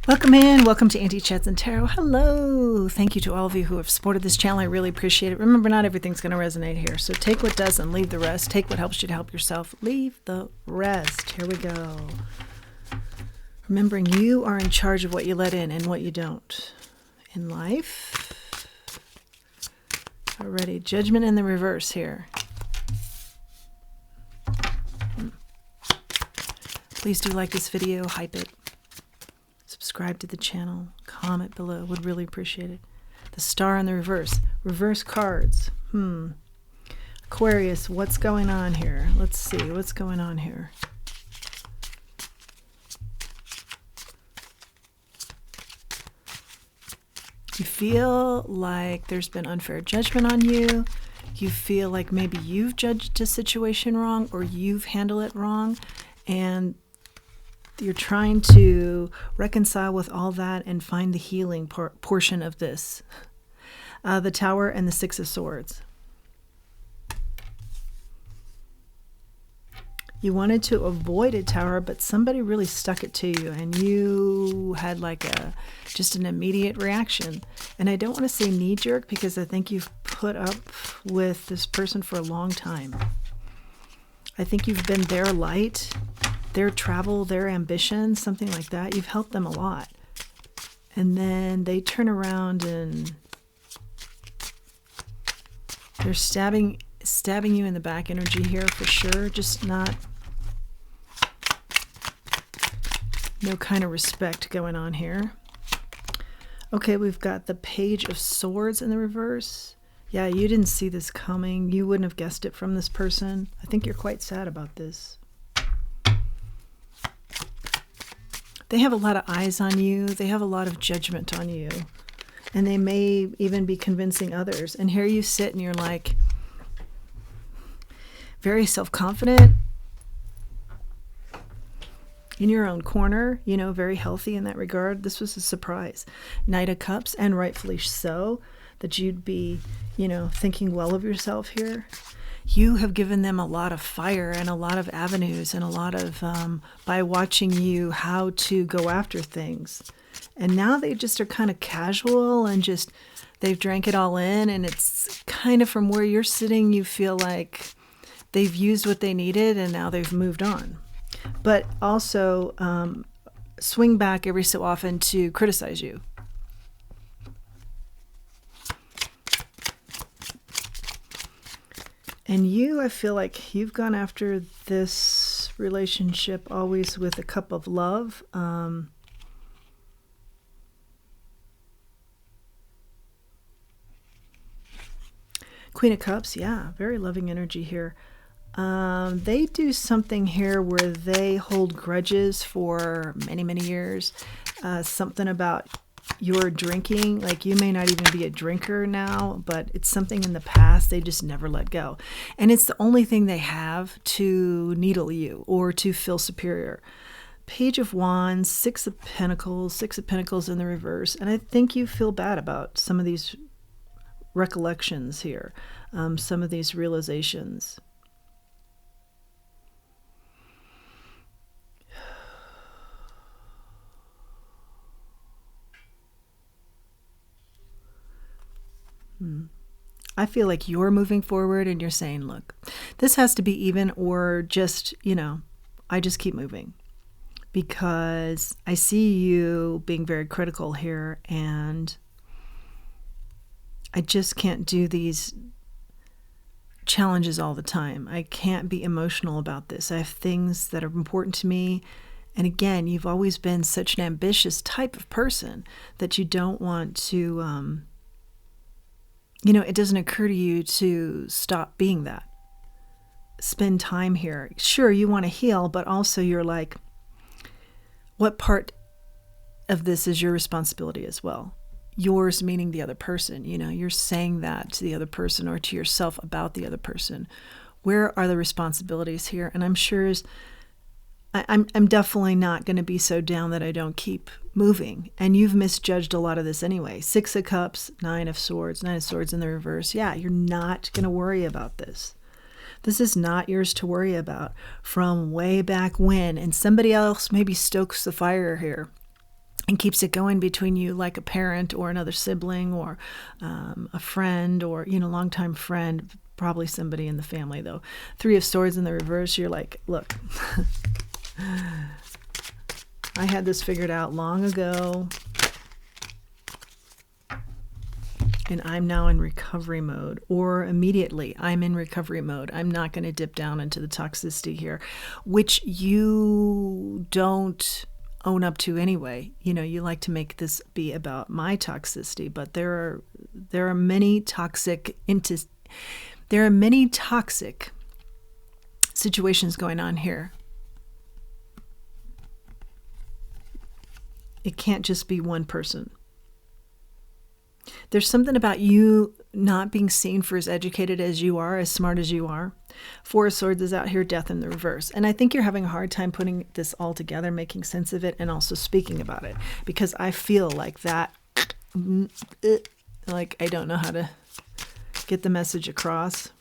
Welcome in. Welcome to Auntie Chats and Tarot. Hello. Thank you to all of you who have supported this channel. I really appreciate it. Remember, not everything's going to resonate here. So take what does and leave the rest. Take what helps you to help yourself. Leave the rest. Here we go. Remembering you are in charge of what you let in and what you don't in life. Alrighty. Judgment in the reverse here. Please do like this video. Hype it. Subscribe to the channel, comment below, would really appreciate it. The star in the reverse cards. Aquarius, what's going on here? Let's see, what's going on here? You feel like there's been unfair judgment on you. You feel like maybe you've judged a situation wrong or you've handled it wrong, and you're trying to reconcile with all that and find the healing portion of this. The Tower and the Six of Swords. You wanted to avoid a tower, but somebody really stuck it to you, and you had like just an immediate reaction. And I don't want to say knee-jerk because I think you've put up with this person for a long time. I think you've been their light, their travel, their ambition, something like that. You've helped them a lot. And then they turn around and they're stabbing you in the back energy here for sure. Just not, no kind of respect going on here. Okay, we've got the Page of Swords in the reverse. Yeah, you didn't see this coming. You wouldn't have guessed it from this person. I think you're quite sad about this. They have a lot of eyes on you. They have a lot of judgment on you. And they may even be convincing others. And here you sit and you're like very self-confident in your own corner, you know, very healthy in that regard. This was a surprise. Knight of Cups, and rightfully so, that you'd be, you know, thinking well of yourself here. You have given them a lot of fire and a lot of avenues and a lot of, by watching you, how to go after things. And now they just are kind of casual and just, they've drank it all in. And it's kind of from where you're sitting, you feel like they've used what they needed and now they've moved on. But also swing back every so often to criticize you. And you, I feel like you've gone after this relationship always with a cup of love. Queen of Cups, yeah, very loving energy here. They do something here where they hold grudges for many, many years. Something about your drinking, like you may not even be a drinker now, but it's something in the past they just never let go. And it's the only thing they have to needle you or to feel superior. Page of Wands, Six of Pentacles in the reverse. And I think you feel bad about some of these recollections here, some of these realizations. I feel like you're moving forward and you're saying, look, this has to be even, or just, you know, I just keep moving because I see you being very critical here and I just can't do these challenges all the time. I can't be emotional about this. I have things that are important to me. And again, you've always been such an ambitious type of person that you don't want to, you know, it doesn't occur to you to stop being that. Spend time here. Sure, you want to heal, but also you're like, what part of this is your responsibility as well? Yours meaning the other person. You know, you're saying that to the other person or to yourself about the other person. Where are the responsibilities here? And I'm sure I'm definitely not going to be so down that I don't keep moving. And you've misjudged a lot of this anyway. Six of Cups, Nine of Swords in the reverse. Yeah, you're not going to worry about this. This is not yours to worry about from way back when. And somebody else maybe stokes the fire here. and keeps it going between you, like a parent or another sibling or a friend or, longtime friend, probably somebody in the family, though. 3 of Swords in the reverse, you're like, look, I had this figured out long ago, and I'm now in recovery mode, or immediately I'm in recovery mode. I'm not going to dip down into the toxicity here, which you don't own up to anyway. You like to make this be about my toxicity, but there are many toxic situations going on here. It can't just be one person. There's something about you not being seen for as educated as you are, as smart as you are. 4 of Swords is out here, Death in the reverse. And I think you're having a hard time putting this all together, making sense of it, and also speaking about it. Because I feel like that, like I don't know how to get the message across.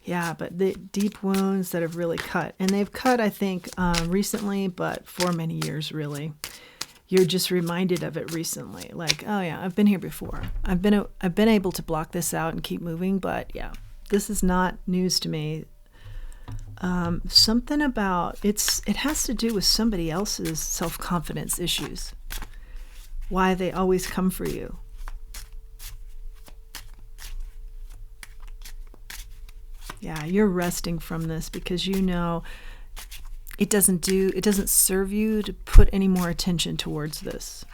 Yeah, but the deep wounds that have really cut. And they've cut, I think, recently, but for many years, really. You're just reminded of it recently. Like, oh yeah, I've been here before. I've been able to block this out and keep moving, but yeah, this is not news to me. Something about it has to do with somebody else's self-confidence issues. Why they always come for you. Yeah, you're resting from this because it doesn't serve you to put any more attention towards this.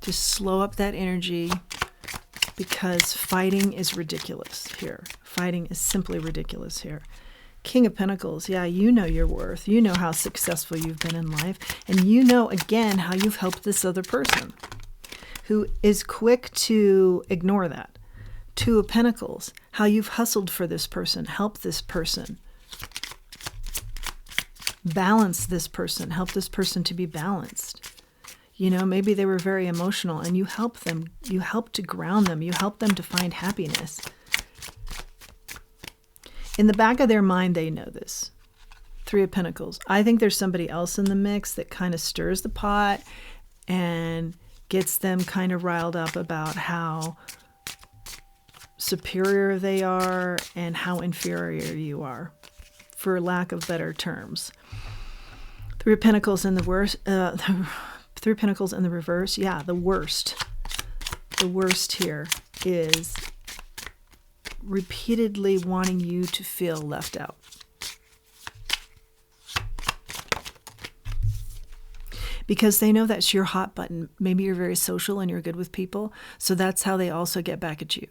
Just slow up that energy, because fighting is ridiculous here. Fighting is simply ridiculous here. King of Pentacles, yeah, you know your worth. You know how successful you've been in life. And you know, again, how you've helped this other person who is quick to ignore that. 2 of Pentacles, how you've hustled for this person, helped this person. Balance this person, help this person to be balanced. Maybe they were very emotional and you help them. You help to ground them. You help them to find happiness. In the back of their mind, they know this. 3 of Pentacles. I think there's somebody else in the mix that kind of stirs the pot and gets them kind of riled up about how superior they are and how inferior you are, for lack of better terms. 3 of Pentacles in the worst. 3 of Pentacles in the reverse. Yeah, the worst. The worst here is repeatedly wanting you to feel left out. Because they know that's your hot button. Maybe you're very social and you're good with people. So that's how they also get back at you.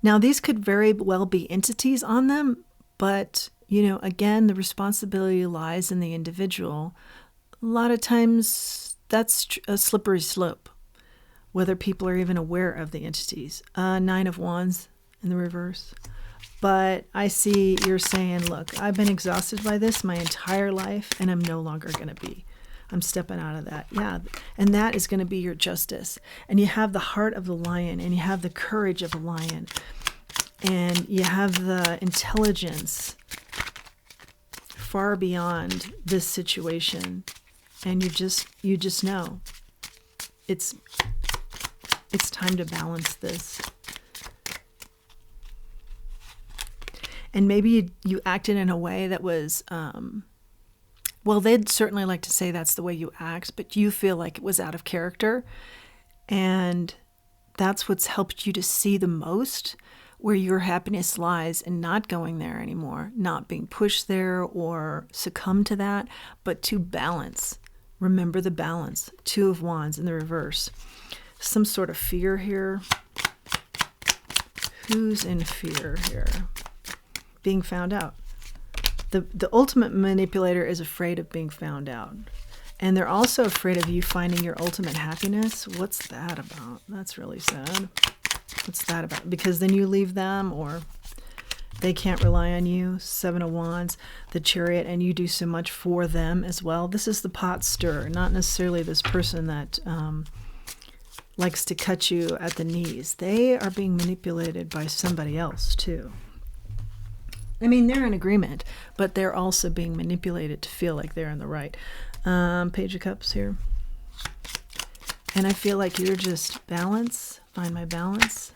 Now, these could very well be entities on them, but, again, the responsibility lies in the individual. A lot of times that's a slippery slope, whether people are even aware of the entities. 9 of Wands in the reverse. But I see you're saying, look, I've been exhausted by this my entire life, and I'm no longer going to be. I'm stepping out of that. Yeah, and that is going to be your justice. And you have the heart of the lion, and you have the courage of a lion, and you have the intelligence far beyond this situation, and you just know it's time to balance this. And maybe you acted in a way that was well, they'd certainly like to say that's the way you act, but you feel like it was out of character. And that's what's helped you to see the most where your happiness lies, and not going there anymore, not being pushed there or succumb to that, but to balance. Remember the balance. 2 of Wands in the reverse. Some sort of fear here. Who's in fear here? Being found out. The ultimate manipulator is afraid of being found out. And they're also afraid of you finding your ultimate happiness. What's that about? That's really sad. What's that about? Because then you leave them, or they can't rely on you. 7 of Wands, the Chariot, and you do so much for them as well. This is the pot stirrer, not necessarily this person that likes to cut you at the knees. They are being manipulated by somebody else too. I mean, they're in agreement, but they're also being manipulated to feel like they're in the right. Page of Cups here. And I feel like you're just balance. Find my balance.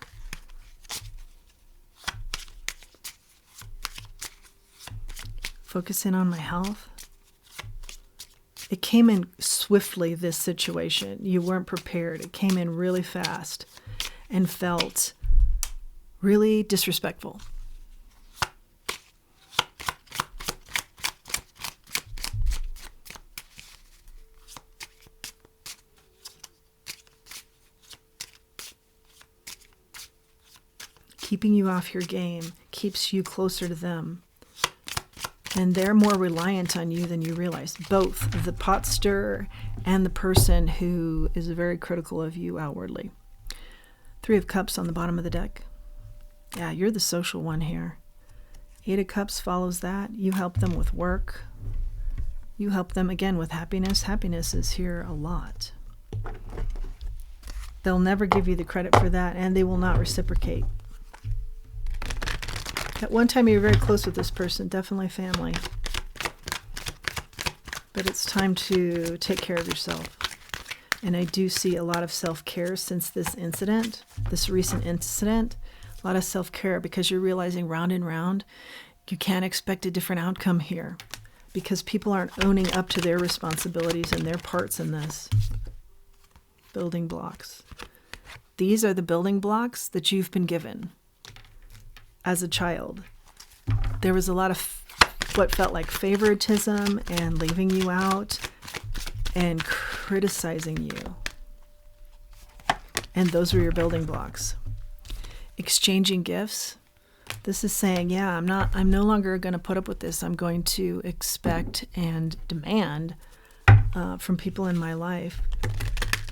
Focus in on my health. It came in swiftly, this situation. You weren't prepared. It came in really fast and felt really disrespectful. Keeping you off your game keeps you closer to them. And they're more reliant on you than you realize. Both the pot stirrer and the person who is very critical of you outwardly. 3 of Cups on the bottom of the deck. Yeah, you're the social one here. 8 of Cups follows that. You help them with work. You help them, again, with happiness. Happiness is here a lot. They'll never give you the credit for that, and they will not reciprocate. At one time you were very close with this person, definitely family. But it's time to take care of yourself. And I do see a lot of self-care since this incident, this recent incident. A lot of self-care because you're realizing round and round, you can't expect a different outcome here because people aren't owning up to their responsibilities and their parts in this. Building blocks. These are the building blocks that you've been given. As a child, there was a lot of what felt like favoritism and leaving you out and criticizing you. And those were your building blocks. Exchanging gifts. This is saying, yeah, I'm no longer going to put up with this. I'm going to expect and demand from people in my life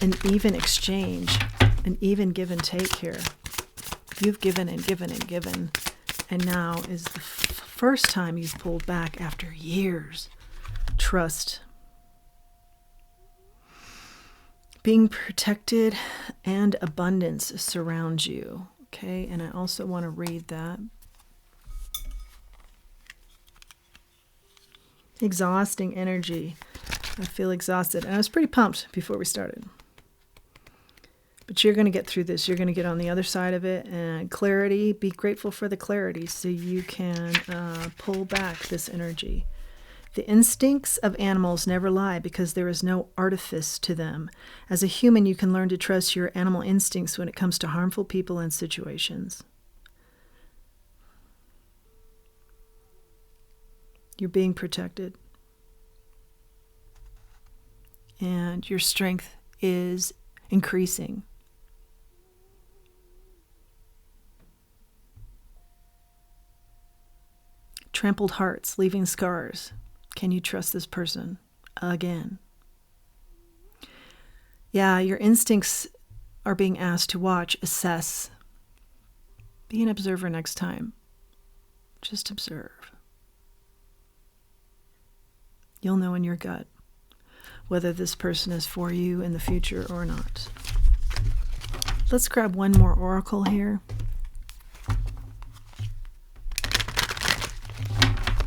an even exchange, an even give and take here. You've given and given and given, and now is the first time you've pulled back after years. Trust. Being protected and abundance surrounds you. Okay, and I also want to read that. Exhausting energy. I feel exhausted, and I was pretty pumped before we started. But you're going to get through this. You're going to get on the other side of it. And clarity, be grateful for the clarity so you can pull back this energy. The instincts of animals never lie because there is no artifice to them. As a human, you can learn to trust your animal instincts when it comes to harmful people and situations. You're being protected. And your strength is increasing. Trampled hearts, leaving scars. Can you trust this person again? Yeah, your instincts are being asked to watch, assess. Be an observer next time. Just observe. You'll know in your gut whether this person is for you in the future or not. Let's grab one more oracle here.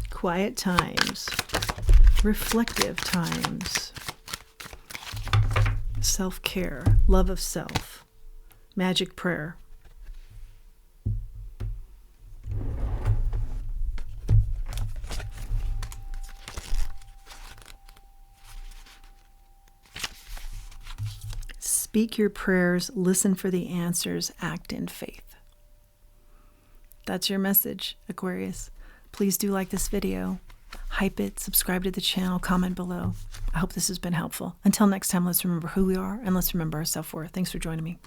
Quiet times, reflective times, self-care, love of self, magic prayer. Speak your prayers, listen for the answers, act in faith. That's your message, Aquarius. Please do like this video, hype it, subscribe to the channel, comment below. I hope this has been helpful. Until next time, let's remember who we are and let's remember our self-worth. Thanks for joining me.